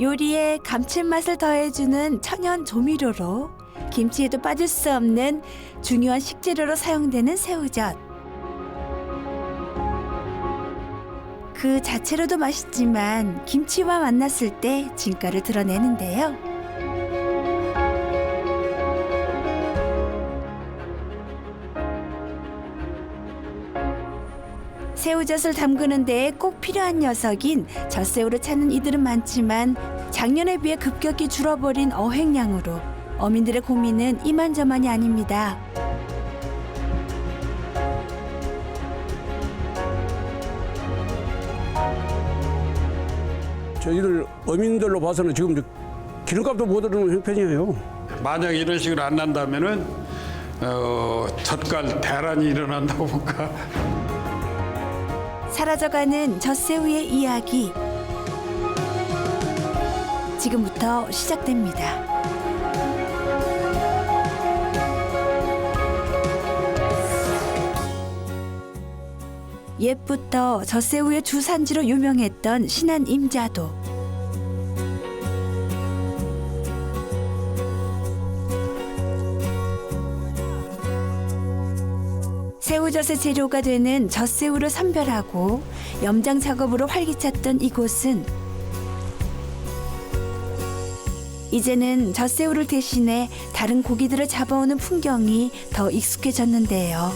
요리에 감칠맛을 더해주는 천연 조미료로 김치에도 빠질 수 없는 중요한 식재료로 사용되는 새우젓. 그 자체로도 맛있지만 김치와 만났을 때 진가를 드러내는데요. 새우젓을 담그는 데에 꼭 필요한 녀석인 젖새우를 찾는 이들은 많지만 작년에 비해 급격히 줄어버린 어획량으로 어민들의 고민은 이만저만이 아닙니다. 저희들 어민들로 봐서는 지금 기름값도 못 오르는 형편이에요. 만약 이런 식으로 안 난다면은 젓갈 대란이 일어난다고 볼까. 사라져가는 젖새우의 이야기. 지금부터 시작됩니다. 옛부터 젖새우의 주산지로 유명했던 신안 임자도. 새우젓의 재료가 되는 젖새우를 선별하고 염장 작업으로 활기찼던 이곳은 이제는 젖새우를 대신해 다른 고기들을 잡아오는 풍경이 더 익숙해졌는데요.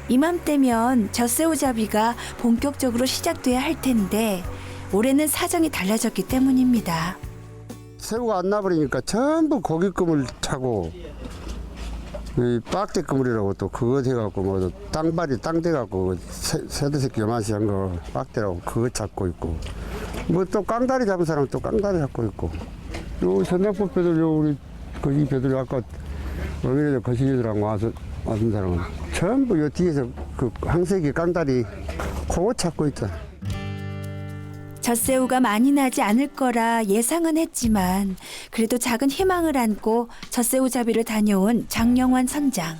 이맘때면 젖새우잡이가 본격적으로 시작돼야 할 텐데 올해는 사정이 달라졌기 때문입니다. 새우가 안 나버리니까 전부 고깃금을 차고 이 빡대그물이라고 또 그거 해갖고 뭐 땅발이 땅대갖고 새도 새끼 요만치 한 거 빡대라고 그거 잡고 있고 뭐 또 깡다리 잡은 사람은 또 깡다리 잡고 있고 요 전당포 배들 요 우리 거기 배들 아까 어미네들 거시기들하고 와서 왔던 사람은 전부 요 뒤에서 그 항색이 깡다리 그거 찾고 있잖아. 젖새우가 많이 나지 않을 거라 예상은 했지만 그래도 작은 희망을 안고 젖새우잡이를 다녀온 장영환 선장.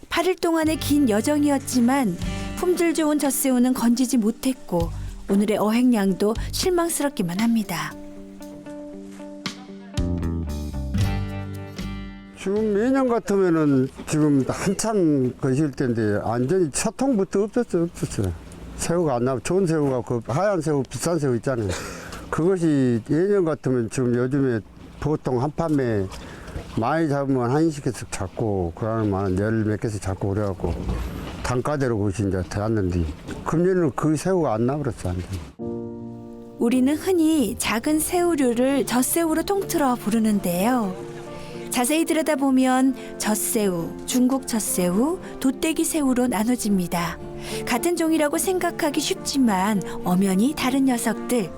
8일 동안의 긴 여정이었지만 품질 좋은 젖새우는 건지지 못했고 오늘의 어획량도 실망스럽기만 합니다. 지금 매년 같으면은 지금 한참 거실 때인데 완전히 첫 통부터 없었어요. 새우가 안 나와. 좋은 새우가 그 하얀 새우, 비싼 새우 있잖아요. 그것이 예년 같으면 지금 요즘에 보통 한 판매 많이 잡으면 한 20개씩 잡고 그러면 열 몇 개씩 잡고 그래갖고 단가대로 그것이 이제 되었는데 금년에는 그 새우가 안 나버렸어. 완전히. 우리는 흔히 작은 새우류를 젖새우로 통틀어 부르는데요. 자세히 들여다보면 젖새우, 중국 젖새우, 돗대기 새우로 나눠집니다. 같은 종이라고 생각하기 쉽지만 엄연히 다른 녀석들.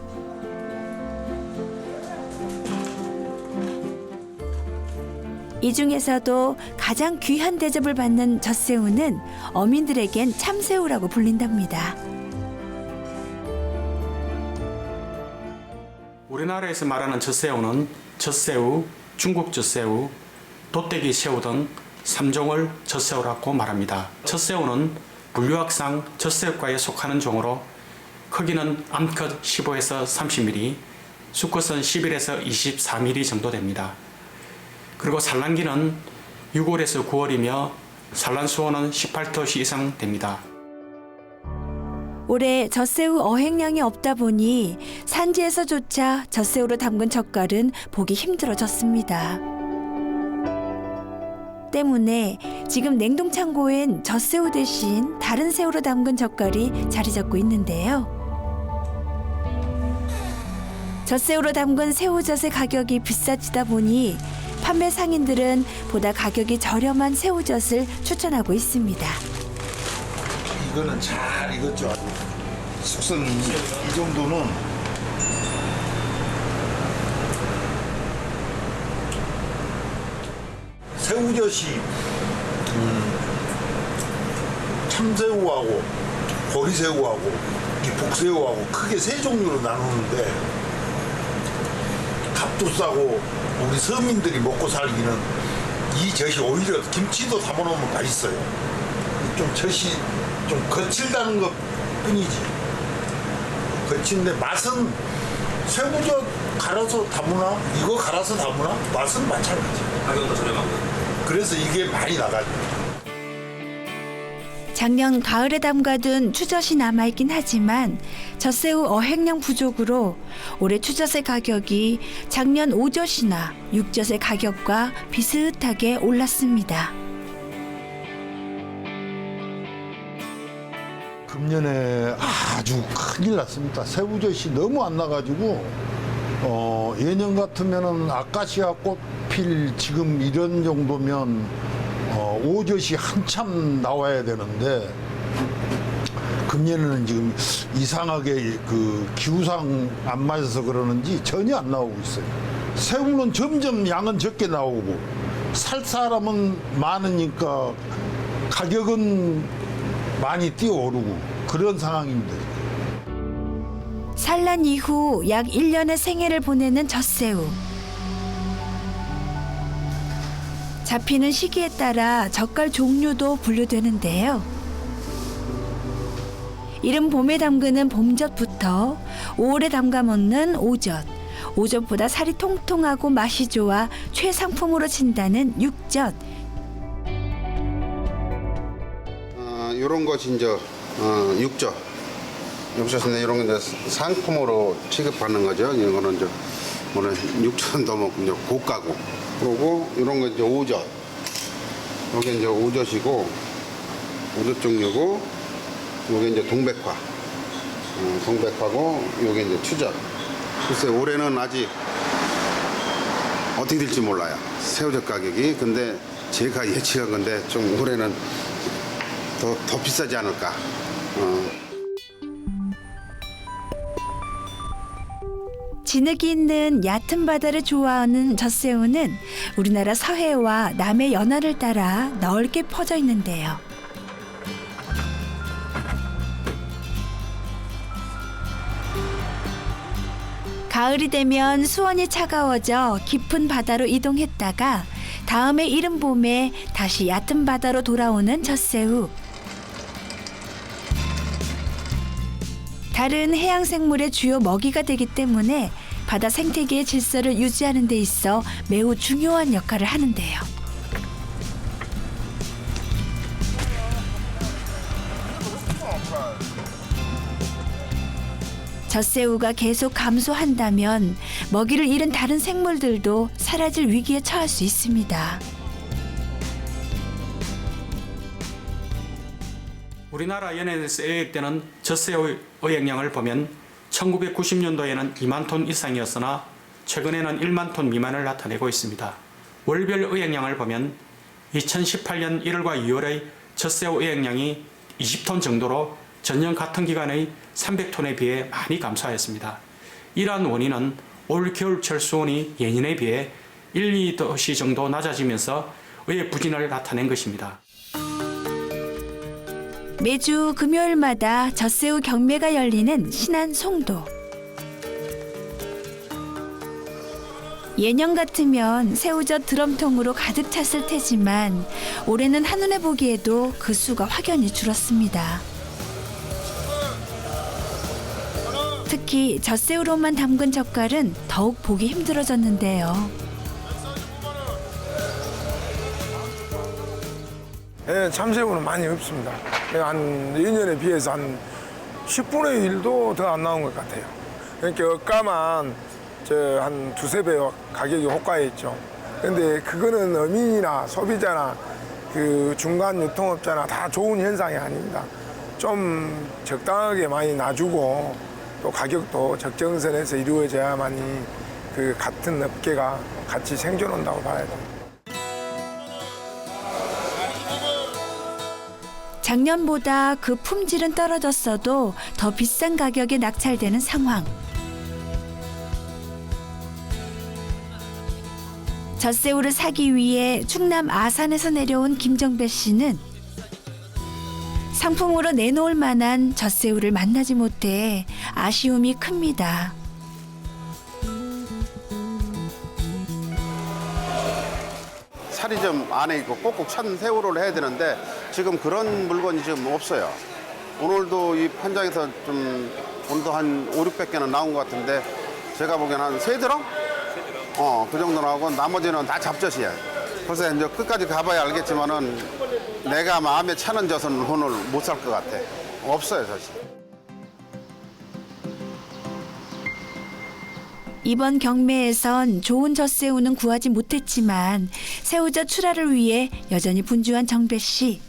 이 중에서도 가장 귀한 대접을 받는 젖새우는 어민들에겐 참새우라고 불린답니다. 우리나라에서 말하는 젖새우는 젖새우, 중국 젖새우, 돗대기 새우 등 3종을 젖새우라고 말합니다. 젖새우는 분류학상 젖새우과에 속하는 종으로 크기는 암컷 15에서 30mm, 수컷은 11에서 24mm 정도 됩니다. 그리고 산란기는 6월에서 9월이며 산란수온은 18도씨 이상 됩니다. 올해 젖새우 어획량이 없다 보니 산지에서조차 젖새우로 담근 젓갈은 보기 힘들어졌습니다. 때문에 지금 냉동창고엔 젖새우 대신 다른 새우로 담근 젓갈이 자리 잡고 있는데요. 젖새우로 담근 새우젓의 가격이 비싸지다 보니 판매 상인들은 보다 가격이 저렴한 새우젓을 추천하고 있습니다. 이거는 잘 익었죠. 아주 숙성 이 정도는 새우젓이 참새우하고 보리새우하고 이 복새우하고 크게 세 종류로 나누는데 값도 싸고 우리 서민들이 먹고 살기는 이 젖이 오히려 김치도 담아놓으면 맛있어요. 좀 젖이 좀 거칠다는 것 뿐이지. 거친데 맛은 새우젓 갈아서 담으나 이거 갈아서 담으나 맛은 마찬가지. 가격도 저렴하고. 그래서 이게 많이 나가죠. 작년 가을에 담가둔 추젓이 남아있긴 하지만 젖새우 어획량 부족으로 올해 추젓의 가격이 작년 오젓이나 육젓의 가격과 비슷하게 올랐습니다. 금년에 아주 큰일 났습니다. 새우젓이 너무 안 나가지고 예년 같으면은 아카시아 꽃 필 지금 이런 정도면 오젓이 한참 나와야 되는데 금년에는 지금 이상하게 그 기후상 안 맞아서 그러는지 전혀 안 나오고 있어요. 새우는 점점 양은 적게 나오고 살 사람은 많으니까 가격은 많이 뛰어오르고 그런 상황입니다. 산란 이후 약 1년의 생애를 보내는 젖새우. 잡히는 시기에 따라 젓갈 종류도 분류되는데요. 이른 봄에 담그는 봄젓부터 5월에 담가 먹는 오젓, 오젓보다 살이 통통하고 맛이 좋아 최상품으로 친다는 육젓. 이런 것이 이제 육젓. 육젓인데 이런 건 이제 상품으로 취급하는 거죠. 이거는 이제 뭐는 육젓도 먹고 이제 고가고. 그리고 이런 건 이제 오젓. 여기 이제 오젓이고 오젓 종류고 여기 이제 동백화. 동백화고 여기 이제 추젓. 글쎄 올해는 아직 어떻게 될지 몰라요. 새우젓 가격이. 근데 제가 예측한 건데 좀 올해는 더 비싸지 않을까. 진흙이 있는 얕은 바다를 좋아하는 젖새우는 우리나라 서해와 남해 연안을 따라 넓게 퍼져 있는데요. 가을이 되면 수온이 차가워져 깊은 바다로 이동했다가 다음해 이른 봄에 다시 얕은 바다로 돌아오는 젖새우. 다른 해양 생물의 주요 먹이가 되기 때문에 바다 생태계의 질서를 유지하는 데 있어 매우 중요한 역할을 하는데요. 젖새우가 계속 감소한다면 먹이를 잃은 다른 생물들도 사라질 위기에 처할 수 있습니다. 우리나라 연해에서 어획되는 젖새우 어획량을 보면 1990년도에는 2만 톤 이상이었으나 최근에는 1만 톤 미만을 나타내고 있습니다. 월별 어획량을 보면 2018년 1월과 2월의 젖새우 어획량이 20톤 정도로 전년 같은 기간의 300톤에 비해 많이 감소하였습니다. 이러한 원인은 올 겨울철 수온이 예년에 비해 1, 2도씨 정도 낮아지면서 어획 부진을 나타낸 것입니다. 매주 금요일마다 젖새우 경매가 열리는 신안 송도. 예년 같으면 새우젓 드럼통으로 가득 찼을 테지만 올해는 한눈에 보기에도 그 수가 확연히 줄었습니다. 특히 젖새우로만 담근 젓갈은 더욱 보기 힘들어졌는데요. 네, 참새우는 많이 없습니다. 한 2년에 비해서 한 10분의 1도 더 안 나온 것 같아요. 그러니까 어가만 한 두세 배 가격이 호가에 있죠. 근데 그거는 어민이나 소비자나 그 중간 유통업자나 다 좋은 현상이 아닙니다. 좀 적당하게 많이 놔주고 또 가격도 적정선에서 이루어져야만이 그 같은 업계가 같이 생존한다고 봐야 돼요. 작년보다 그 품질은 떨어졌어도 더 비싼 가격에 낙찰되는 상황. 젖새우를 사기 위해 충남 아산에서 내려온 김정배 씨는 상품으로 내놓을 만한 젖새우를 만나지 못해 아쉬움이 큽니다. 살이 좀 안에 있고 꼭꼭 찬 새우를 해야 되는데 지금 그런 물건이 지금 없어요. 오늘도 이 판장에서 좀 오늘도 한 5, 600개는 나온 것 같은데 제가 보기에는 한 3드럼? 그 정도 나오고 나머지는 다 잡젓이야. 그래서 이제 끝까지 가봐야 알겠지만은 내가 마음에 차는 젓은 오늘 못 살 것 같아. 없어요, 사실. 이번 경매에선 좋은 젖새우는 구하지 못했지만 새우젓 출하를 위해 여전히 분주한 정배 씨.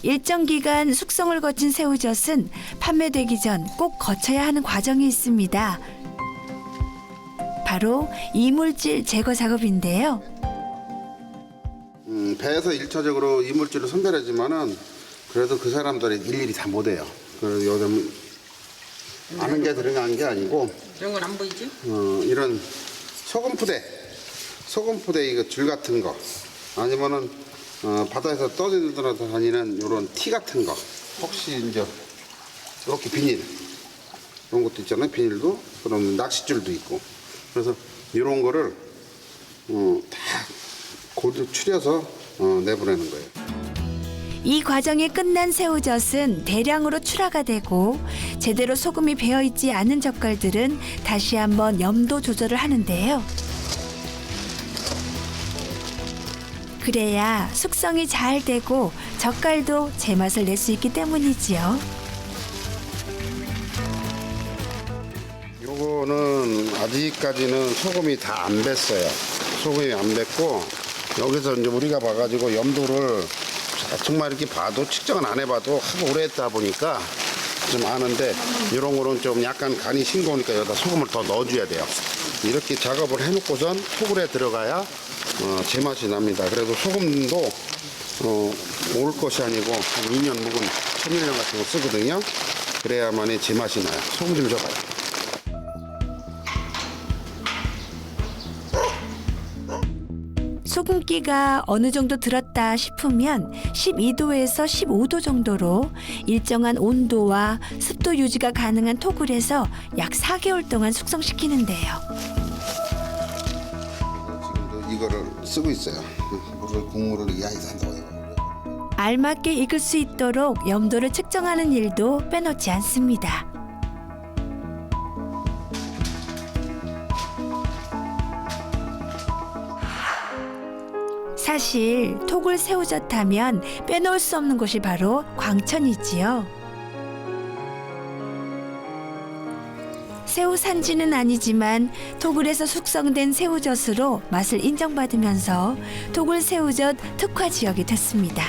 일정 기간 숙성을 거친 새우젓은 판매되기 전 꼭 거쳐야 하는 과정이 있습니다. 바로 이물질 제거 작업인데요. 배에서 1차적으로 이물질을 선별하지만은 그래도 그 사람들이 일일이 다 못해요. 그래서 요즘 아는 게 들어간 게 아니고 이런 건 안 보이지? 이런 소금푸대 이거 줄 같은 거 아니면은 바다에서 떠다니는 이런 티 같은 거 혹시 이제 이렇게 비닐 이런 것도 있잖아요. 비닐도 그런 낚싯줄도 있고 그래서 이런 거를 다 골드 추려서 내보내는 거예요. 이 과정이 끝난 새우젓은 대량으로 출하가 되고 제대로 소금이 배어있지 않은 젓갈들은 다시 한번 염도 조절을 하는데요. 그래야 숙성이 잘 되고 젓갈도 제맛을 낼 수 있기 때문이지요. 요거는 아직까지는 소금이 다 안 뱄어요. 소금이 안 뱄고 여기서 이제 우리가 봐가지고 염도를 정말 이렇게 봐도 측정은 안 해봐도 하도 오래 했다 보니까 좀 아는데 이런 거는 좀 약간 간이 싱거우니까 여기다 소금을 더 넣어줘야 돼요. 이렇게 작업을 해놓고선 토굴에 들어가야 제맛이 납니다. 그래도 소금도 올 것이 아니고 한 2년 묵은 천일염 같은 거 쓰거든요. 그래야만이 제맛이 나요. 소금 좀 줘봐요. 소금기가 어느 정도 들었다 싶으면 12도에서 15도 정도로 일정한 온도와 습도 유지가 가능한 토굴에서 약 4개월 동안 숙성시키는데요. 지금도 이거를 쓰고 있어요. 국물을 이하에서 한다고 해요. 알맞게 익을 수 있도록 염도를 측정하는 일도 빼놓지 않습니다. 사실 토굴 새우젓 하면 빼놓을 수 없는 곳이 바로 광천이지요. 새우 산지는 아니지만 토굴에서 숙성된 새우젓으로 맛을 인정받으면서 토굴 새우젓 특화 지역이 됐습니다.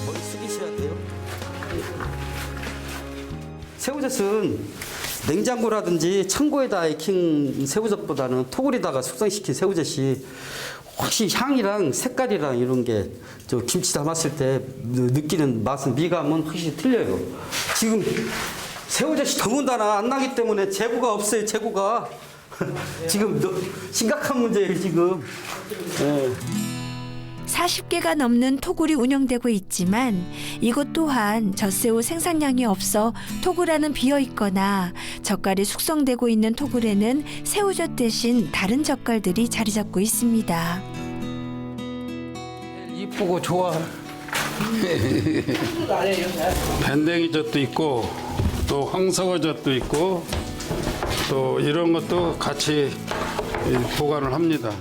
머리 숙이셔야 돼요. 새우젓은 냉장고라든지 창고에다 익힌 새우젓보다는 토굴에다가 숙성시킨 새우젓이 확실히 향이랑 색깔이랑 이런 게 저 김치 담았을 때 느끼는 맛은 미감은 확실히 틀려요. 지금 새우젓이 더군다나 안 나기 때문에 재고가 없어요. 재고가 지금 심각한 문제예요. 지금. 네. 40개가 넘는 토굴이 운영되고 있지만 이곳 또한 젖새우 생산량이 없어 토굴 안은 비어 있거나 젓갈이 숙성되고 있는 토굴에는 새우젓 대신 다른 젓갈들이 자리 잡고 있습니다. 이쁘고 좋아. 밴댕이젓도 있고 또 황석어젓도 있고 또 이런 것도 같이 보관을 합니다.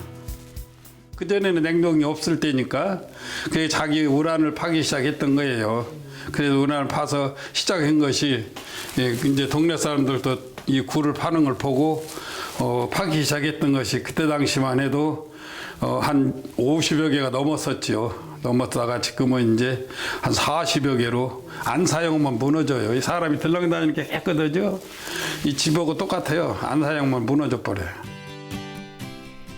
그전에는 냉동이 없을 때니까 그게 자기 우란을 파기 시작했던 거예요. 그래서 우란을 파서 시작한 것이 이제 동네 사람들도 이 굴을 파는 걸 보고 파기 시작했던 것이 그때 당시만 해도 한 50여 개가 넘었었죠. 넘었다가 지금은 이제 한 40여 개로 안 사용만 무너져요. 이 사람이 들렁다니는 게 깨끗하죠. 이 집하고 똑같아요. 안 사용만 무너져 버려요.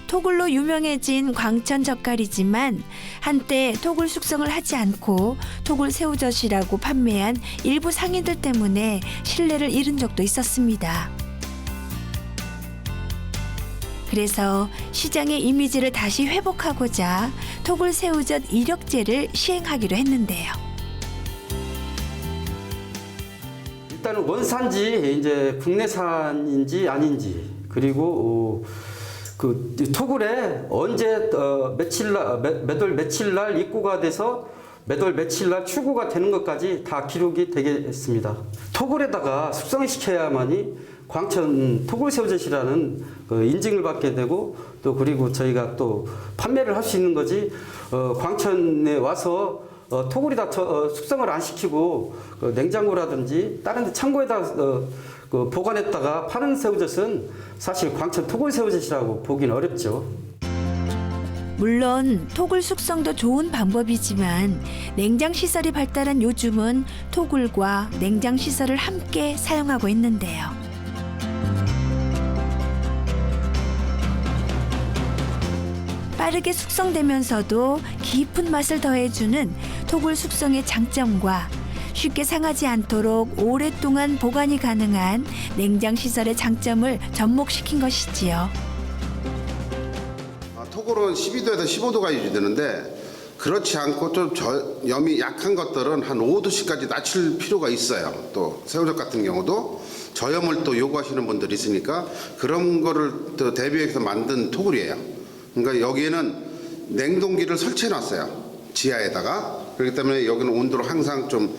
토굴로 유명해진 광천 젓갈이지만 한때 토굴 숙성을 하지 않고 토굴 새우젓이라고 판매한 일부 상인들 때문에 신뢰를 잃은 적도 있었습니다. 그래서 시장의 이미지를 다시 회복하고자 토굴 새우젓 이력제를 시행하기로 했는데요. 일단은 원산지 이제 국내산인지 아닌지 그리고 그 토굴에 언제 몇 월 며칠 날 입구가 돼서 몇 월 며칠 날 출구가 되는 것까지 다 기록이 되겠습니다. 토굴에다가 숙성시켜야만이 광천 토굴새우젓이라는 그 인증을 받게 되고 또 그리고 저희가 또 판매를 할 수 있는 거지 광천에 와서 토굴에다 숙성을 안 시키고 냉장고라든지 다른 데 창고에다 그 보관했다가 파는 새우젓은 사실 광천 토굴새우젓이라고 보기는 어렵죠. 물론 토굴 숙성도 좋은 방법이지만 냉장 시설이 발달한 요즘은 토굴과 냉장 시설을 함께 사용하고 있는데요. 빠르게 숙성되면서도 깊은 맛을 더해주는 토굴 숙성의 장점과 쉽게 상하지 않도록 오랫동안 보관이 가능한 냉장 시설의 장점을 접목시킨 것이지요. 토굴은 12도에서 15도가 유지되는데 그렇지 않고 좀 염이 약한 것들은 한 5도씨까지 낮출 필요가 있어요. 또 새우젓 같은 경우도 저염을 또 요구하시는 분들이 있으니까 그런 거를 또 대비해서 만든 토굴이에요. 그러니까 여기에는 냉동기를 설치해 놨어요. 지하에다가. 그렇기 때문에 여기는 온도를 항상 좀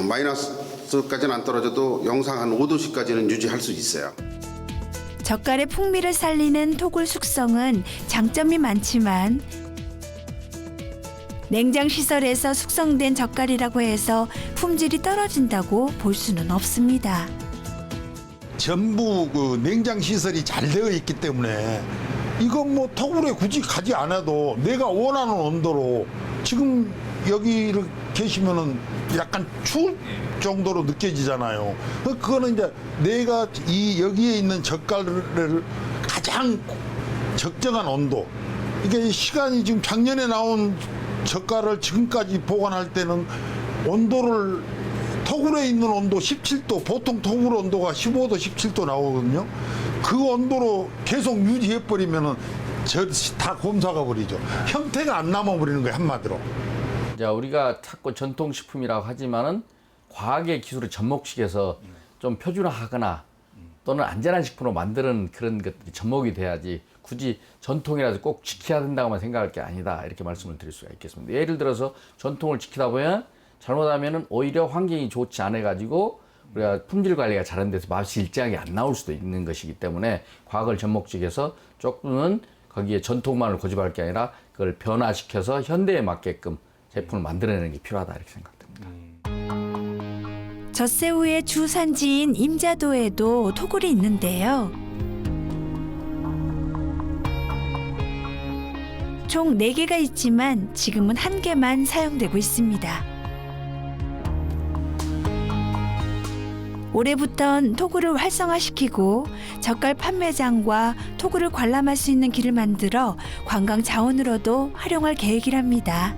마이너스까지는 안 떨어져도 영상 한 5도씨까지는 유지할 수 있어요. 젓갈의 풍미를 살리는 토굴 숙성은 장점이 많지만 냉장 시설에서 숙성된 젓갈이라고 해서 품질이 떨어진다고 볼 수는 없습니다. 전부 그 냉장 시설이 잘 되어 있기 때문에 이건 뭐 토굴에 굳이 가지 않아도 내가 원하는 온도로 지금 여기를 계시면은 약간 추울 정도로 느껴지잖아요. 그거는 이제 내가 여기에 있는 젓갈을 가장 적정한 온도. 이게 시간이 지금 작년에 나온 젓갈을 지금까지 보관할 때는 온도를 토굴에 있는 온도 17도, 보통 토굴 온도가 15도, 17도 나오거든요. 그 온도로 계속 유지해버리면은 다 곰사가 버리죠. 형태가 안 남아버리는 거예요, 한마디로. 자, 우리가 자꾸 전통식품이라고 하지만은 과학의 기술을 접목시켜서 좀 표준화하거나 또는 안전한 식품으로 만드는 그런 것들이 접목이 돼야지 굳이 전통이라서 꼭 지켜야 된다고만 생각할 게 아니다. 이렇게 말씀을 드릴 수가 있겠습니다. 예를 들어서 전통을 지키다 보면 잘못하면은 오히려 환경이 좋지 않아 가지고 우리가 품질 관리가 잘 안 돼서 맛이 일정하게 안 나올 수도 있는 것이기 때문에 과학을 접목시켜서 조금은 거기에 전통만을 고집할 게 아니라 그걸 변화시켜서 현대에 맞게끔 제품을 만들어내는 게 필요하다 이렇게 생각됩니다. 젖새우의 주산지인 임자도에도 토굴이 있는데요. 총 4개가 있지만 지금은 1개만 사용되고 있습니다. 올해부턴 토굴을 활성화시키고 젓갈 판매장과 토굴을 관람할 수 있는 길을 만들어 관광 자원으로도 활용할 계획이랍니다.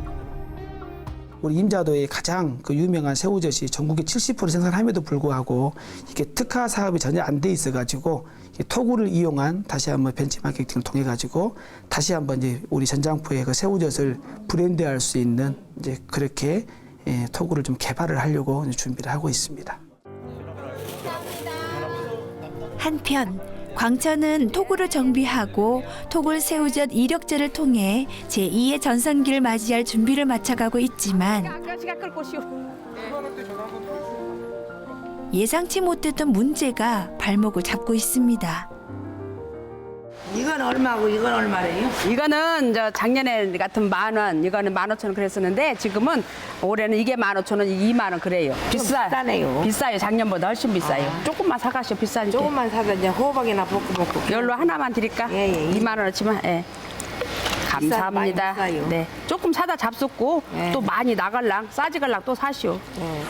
우리 임자도에 가장 그 유명한 새우젓이 전국의 70% 생산함에도 불구하고 이게 특화 사업이 전혀 안 돼 있어가지고 토굴을 이용한 다시 한번 벤치마케팅을 통해 가지고 다시 한번 이제 우리 전장포에 그 새우젓을 브랜드할 수 있는 이제 그렇게 토굴을 좀 개발을 하려고 준비를 하고 있습니다. 한편 광천은 토굴을 정비하고 토굴 새우젓 이력제를 통해 제2의 전성기를 맞이할 준비를 마쳐가고 있지만 예상치 못했던 문제가 발목을 잡고 있습니다. 이건 얼마고 이건 얼마래요? 이거는 이제 작년에 같은 10,000원, 이거는 15,000원 그랬었는데 지금은 올해는 이게 15,000원, 20,000원 그래요. 비싸네요. 비싸요. 작년보다 훨씬 비싸요. 조금만 사가시오. 비싸니까. 조금만 사다 이제 호박이나 볶고 먹고. 이걸로 하나만 드릴까? 예, 예. 2만원어치만. 예. 감사합니다. 많이 비싸요. 네. 조금 사다 잡숫고 또 많이 나갈랑 싸지갈랑 또 사시오.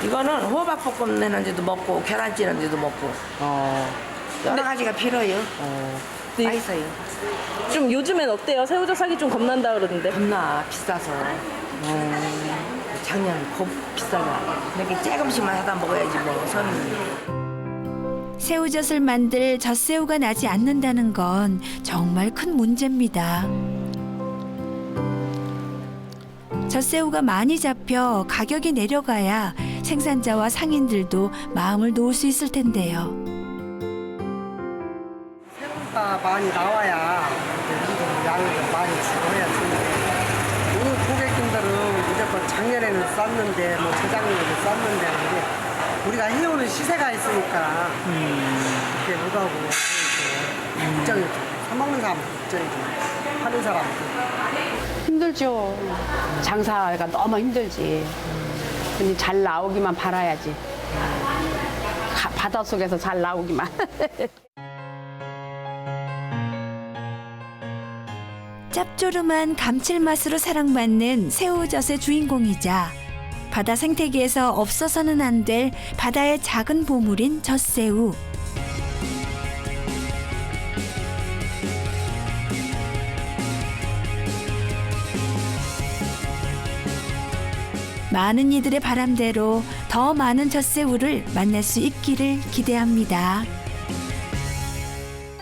이거는 호박볶음 내는데도 먹고 계란 찌는데도 먹고. 여러 가지가 필요해요. 맛있어요. 좀 요즘엔 어때요? 새우젓 사기 좀 겁난다 그러던데. 겁나 비싸서. 작년 비싸가. 이렇게 조금씩만 사다 먹어야지 뭐 서민이. 새우젓을 만들 젖새우가 나지 않는다는 건 정말 큰 문제입니다. 젖새우가 많이 잡혀 가격이 내려가야 생산자와 상인들도 마음을 놓을 수 있을 텐데요. 새우가 많이 나와야 우리도 양을 좀 많이 주어야 주는데 오늘 고객님들은 무조건 작년에는 쌌는데 뭐 재작년에는 쌌는데 하는데 우리가 해오는 시세가 있으니까 그렇게 못하고 걱정이죠. 사먹는 사람은 걱정이죠. 하는 사람은 힘들죠. 장사가 너무 힘들지. 근데 잘 나오기만 바라야지. 바닷속에서 잘 나오기만. 짭조름한 감칠맛으로 사랑받는 새우젓의 주인공이자 바다 생태계에서 없어서는 안 될 바다의 작은 보물인 젖새우. 많은 이들의 바람대로 더 많은 젖새우를 만날 수 있기를 기대합니다.